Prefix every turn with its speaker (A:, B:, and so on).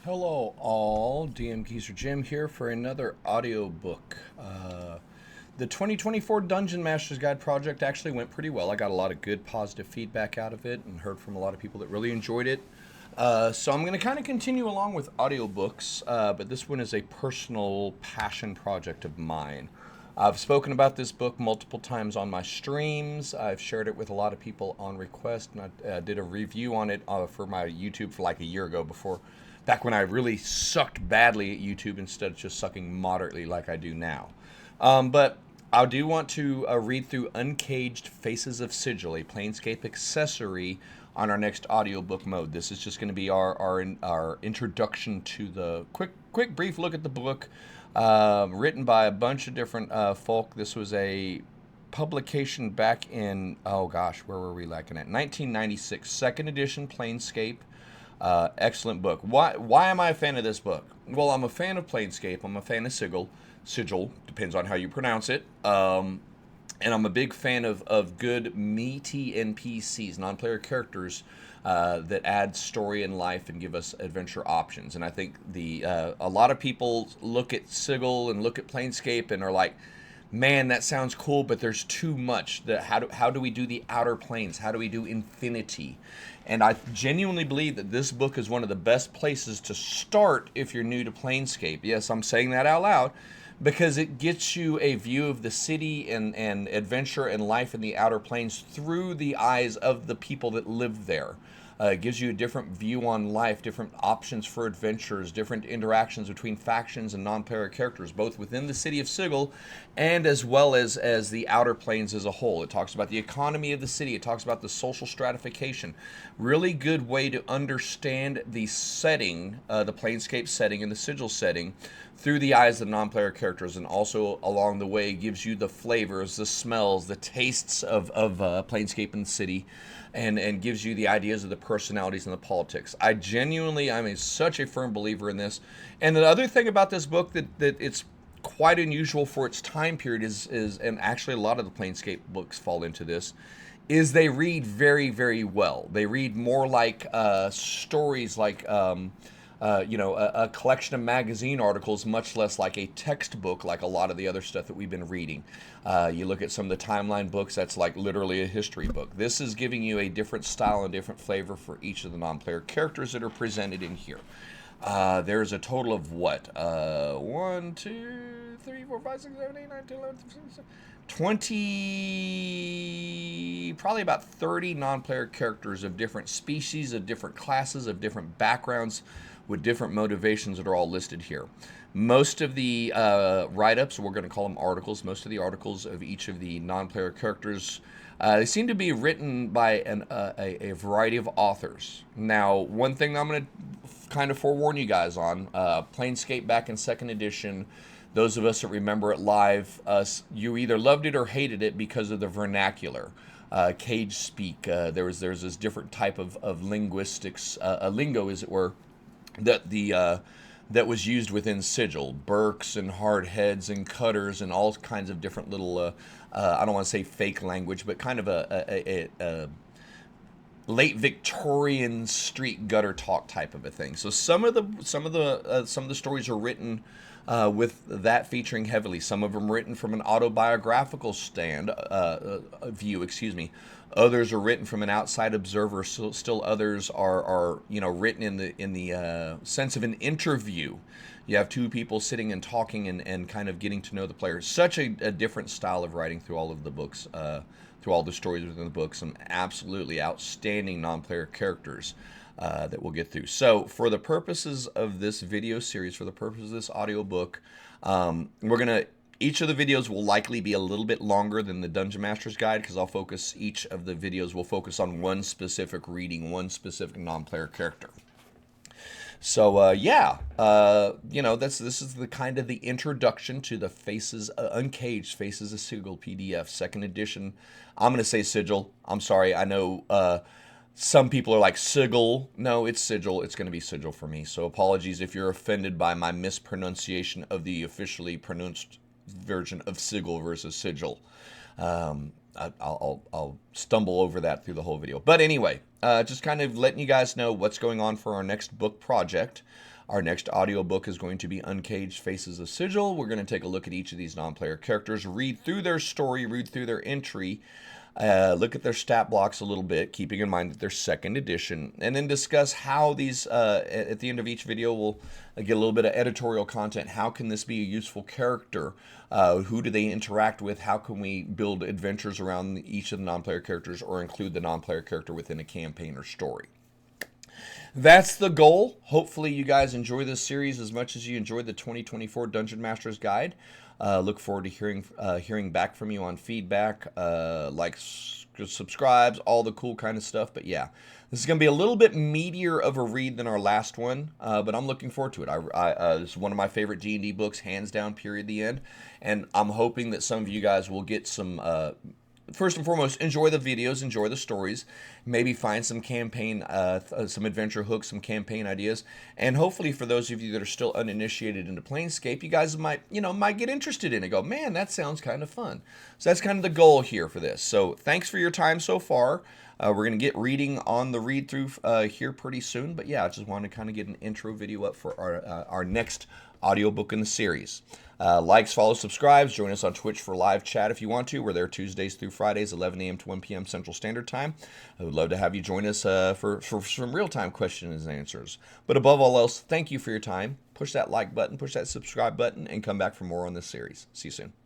A: Hello, all. DM Geezer Jim here for another audiobook. The 2024 Dungeon Master's Guide project actually went pretty well. I got a lot of good positive feedback out of it and heard from a lot of people that really enjoyed it. So I'm going to kind of continue along with audiobooks, but this one is a personal passion project of mine. I've spoken about this book multiple times on my streams. I've shared it with a lot of people on request, and I did a review on it for my YouTube for like a year ago back when I really sucked badly at YouTube instead of just sucking moderately like I do now. But I do want to read through Uncaged Faces of Sigil, a Planescape accessory on our next audiobook mode. This is just going to be our introduction to the quick brief look at the book, written by a bunch of different folk. This was a publication back in, oh gosh, where were we looking at? 1996, second edition Planescape. Excellent book. Why am I a fan of this book? Well, I'm a fan of Planescape. I'm a fan of Sigil. Sigil, depends on how you pronounce it. And I'm a big fan of good, meaty NPCs, non-player characters that add story and life and give us adventure options. And I think a lot of people look at Sigil and look at Planescape and are like, man, that sounds cool, but there's too much. How do we do the outer planes? How do we do infinity? And I genuinely believe that this book is one of the best places to start if you're new to Planescape. Yes, I'm saying that out loud because it gets you a view of the city and adventure and life in the outer planes through the eyes of the people that live there. It gives you a different view on life, different options for adventures, different interactions between factions and non-player characters, both within the city of Sigil and as well as the outer planes as a whole. It talks about the economy of the city. It talks about the social stratification. Really good way to understand the setting, the Planescape setting and the Sigil setting through the eyes of non-player characters, and also along the way gives you the flavors, the smells, the tastes of Planescape and the city, and gives you the ideas of the personalities and the politics. I'm such a firm believer in this. And the other thing about this book that it's quite unusual for its time period is and actually a lot of the Planescape books fall into this, is they read very, very well. They read more like stories, like a collection of magazine articles, much less like a textbook, like a lot of the other stuff that we've been reading. You look at some of the timeline books, that's like literally a history book. This is giving you a different style and different flavor for each of the non-player characters that are presented in here. There's a total of what? 1, 2, 3, 4, 5, 6, 7, 8, 9, 10, 11, 20, probably about 30 non-player characters of different species, of different classes, of different backgrounds, with different motivations that are all listed here. Most of the write-ups, we're going to call them articles, most of the articles of each of the non-player characters, they seem to be written by a variety of authors. Now, one thing I'm going to kind of forewarn you guys on, Planescape back in 2nd edition, those of us that remember it live, you either loved it or hated it because of the vernacular. Cage speak, there's this different type of linguistics, a lingo as it were, that was used within Sigil. Burks and hard heads and cutters and all kinds of different little, I don't want to say fake language, but kind of a late Victorian street gutter talk type of a thing. So some of the stories are written with that featuring heavily. Some of them written from an autobiographical view. Excuse me. Others are written from an outside observer. So still others are written in the sense of an interview. You have two people sitting and talking and kind of getting to know the player. Such a different style of writing through all of the books, through all the stories within the book. Some absolutely outstanding non-player characters that we'll get through. So for the purposes of this video series, for the purposes of this audiobook, each of the videos will likely be a little bit longer than the Dungeon Master's Guide, because each of the videos will focus on one specific reading, one specific non-player character. So this is the kind of the introduction to the Uncaged Faces of Sigil PDF, 2nd edition. I'm going to say Sigil. I'm sorry. I know some people are like Sigil. No, it's Sigil. It's going to be Sigil for me. So apologies if you're offended by my mispronunciation of the officially pronounced version of Sigil versus Sigil. I'll stumble over that through the whole video. But anyway, just kind of letting you guys know what's going on for our next book project. Our next audiobook is going to be Uncaged Faces of Sigil. We're going to take a look at each of these non-player characters, read through their story, read through their entry, look at their stat blocks a little bit, keeping in mind that they're second edition, and then discuss how these, at the end of each video, we'll get a little bit of editorial content. How can this be a useful character? Who do they interact with? How can we build adventures around each of the non-player characters or include the non-player character within a campaign or story? That's the goal. Hopefully you guys enjoy this series as much as you enjoyed the 2024 Dungeon Master's Guide. Look forward to hearing back from you on feedback, likes, subscribes, all the cool kind of stuff. But yeah, this is going to be a little bit meatier of a read than our last one, but I'm looking forward to it. This is one of my favorite D&D books, hands down, period, the end. And I'm hoping that some of you guys will get some... first and foremost, enjoy the videos, enjoy the stories, maybe find some campaign, some adventure hooks, some campaign ideas, and hopefully for those of you that are still uninitiated into Planescape, you guys might get interested in it. Go, man, that sounds kind of fun. So that's kind of the goal here for this. So thanks for your time so far. We're going to get reading on the read-through here pretty soon, but yeah, I just wanted to kind of get an intro video up for our next audiobook in the series. Likes, follow, subscribes. Join us on Twitch for live chat if you want to. We're there Tuesdays through Fridays, 11 a.m. to 1 p.m. Central Standard Time. I would love to have you join us for some real-time questions and answers. But above all else, thank you for your time. Push that like button, push that subscribe button, and come back for more on this series. See you soon.